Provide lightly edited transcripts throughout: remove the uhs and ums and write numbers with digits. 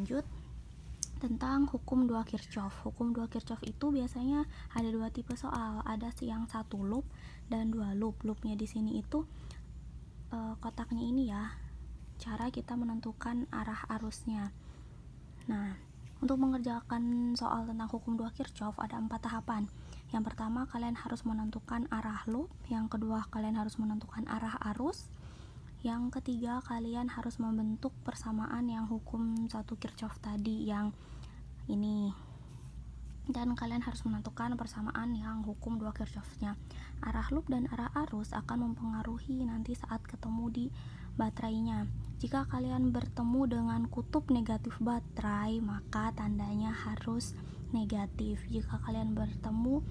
lanjut tentang hukum 2 Kirchhoff. Hukum 2 Kirchhoff itu biasanya ada 2 tipe soal, ada yang 1 loop dan 2 loop. Loopnya di sini itu kotaknya ini ya, cara kita menentukan arah arusnya. Nah, untuk mengerjakan soal tentang hukum 2 Kirchhoff ada 4 tahapan. Yang pertama, kalian harus menentukan arah loop. Yang kedua, kalian harus menentukan arah arus. Yang ketiga, kalian harus membentuk persamaan yang hukum 1 Kirchhoff tadi yang ini. Dan kalian harus menentukan persamaan yang hukum 2 Kirchhoff-nya. Arah loop dan arah arus akan mempengaruhi nanti saat ketemu di baterainya. Jika kalian bertemu dengan kutub negatif baterai, maka tandanya harus negatif. Jika kalian bertemu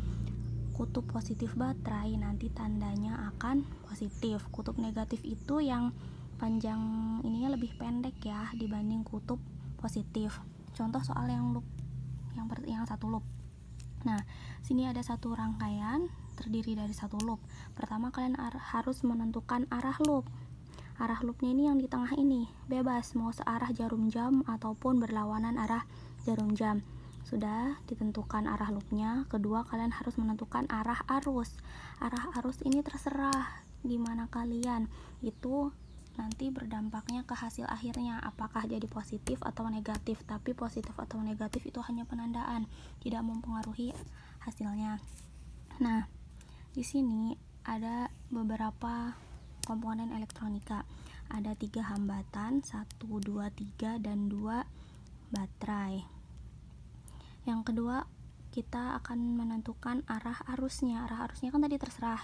kutub positif baterai, nanti tandanya akan positif. Kutub negatif itu yang panjang ininya lebih pendek ya dibanding kutub positif. Contoh soal yang loop, yang 1 loop. Nah, sini ada 1 rangkaian terdiri dari 1 loop. Pertama, kalian harus menentukan arah loop. Arah loopnya ini yang di tengah ini, bebas mau searah jarum jam ataupun berlawanan arah jarum jam. Sudah ditentukan arah loopnya. Kedua, kalian harus menentukan arah arus. Arah arus ini terserah gimana kalian, itu nanti berdampaknya ke hasil akhirnya, apakah jadi positif atau negatif. Tapi positif atau negatif itu hanya penandaan, tidak mempengaruhi hasilnya. Nah, di sini ada beberapa komponen elektronika. Ada 3 hambatan, 1, 2, 3 dan 2 baterai. Yang kedua, kita akan menentukan arah arusnya. Arah arusnya kan tadi terserah.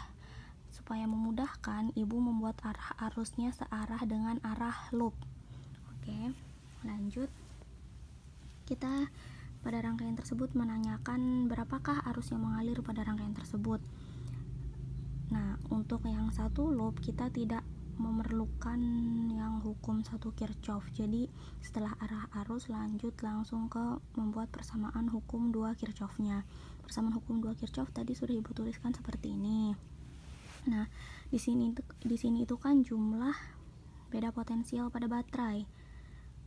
Supaya memudahkan, ibu membuat arah arusnya searah dengan arah loop. Oke, lanjut. Kita pada rangkaian tersebut menanyakan berapakah arus yang mengalir pada rangkaian tersebut. Nah, untuk yang 1 loop kita tidak memerlukan yang hukum 1 Kirchhoff. Jadi setelah arah arus lanjut langsung ke membuat persamaan hukum 2 Kirchhoff-nya. Persamaan hukum 2 Kirchhoff tadi sudah ibu tuliskan seperti ini. Nah, di sini itu kan jumlah beda potensial pada baterai.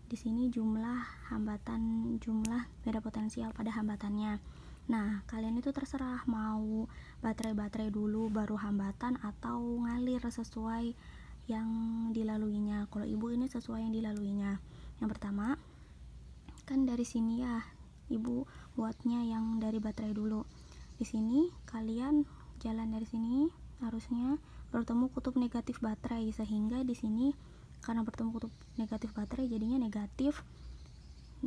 Di sini jumlah hambatan, jumlah beda potensial pada hambatannya. Nah, kalian itu terserah mau baterai dulu baru hambatan atau ngalir sesuai yang dilaluinya. Kalau ibu ini sesuai yang dilaluinya. Yang pertama, kan dari sini ya, ibu buatnya yang dari baterai dulu. Di sini kalian jalan dari sini, harusnya bertemu kutub negatif baterai, sehingga di sini karena bertemu kutub negatif baterai jadinya negatif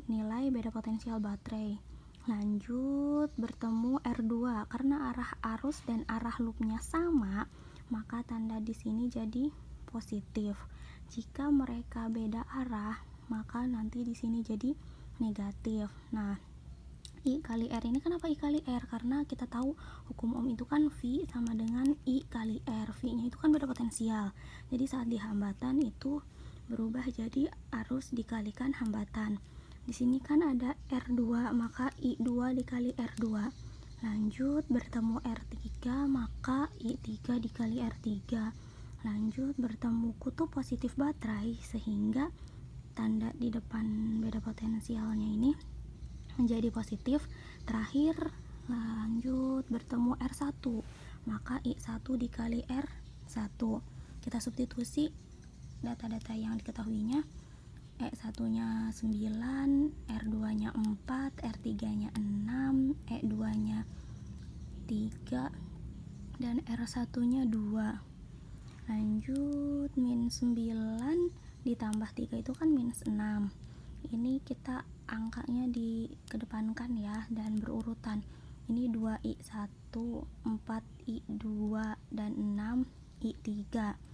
nilai beda potensial baterai. Lanjut bertemu R2, karena arah arus dan arah loopnya sama, maka tanda di sini jadi positif. Jika mereka beda arah, maka nanti di sini jadi negatif. Nah, I kali R ini kenapa I kali R? Karena kita tahu hukum Ohm itu kan V sama dengan I kali R. V-nya itu kan beda potensial. Jadi saat di hambatan itu berubah jadi arus dikalikan hambatan. Di sini kan ada R2, maka I2 dikali R2. Lanjut bertemu R3, maka I3 dikali R3. Lanjut bertemu kutub positif baterai, sehingga tanda di depan beda potensialnya ini menjadi positif. Terakhir lanjut bertemu R1, maka I1 dikali R1. Kita substitusi data-data yang diketahuinya. E1 nya 9, R2 nya 4, R3 nya 6, E2 nya 3 dan R1 nya 2. Lanjut min 9 ditambah 3 itu kan minus 6. Ini kita angkanya dikedepankan ya dan berurutan. Ini 2I1, 4I2 dan 6I3.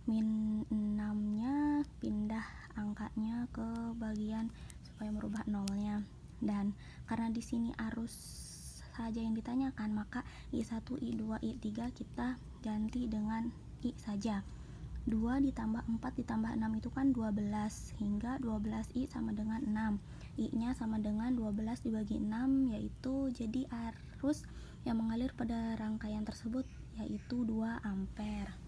Min 6 nya pindah angkanya ke bagian supaya merubah nolnya. Dan karena di sini arus saja yang ditanyakan, maka I1, I2, I3 kita ganti dengan I saja. 2 ditambah 4 ditambah 6 itu kan 12, hingga 12I sama dengan 6. I nya sama dengan 12 dibagi 6, yaitu jadi arus yang mengalir pada rangkaian tersebut yaitu 2 ampere.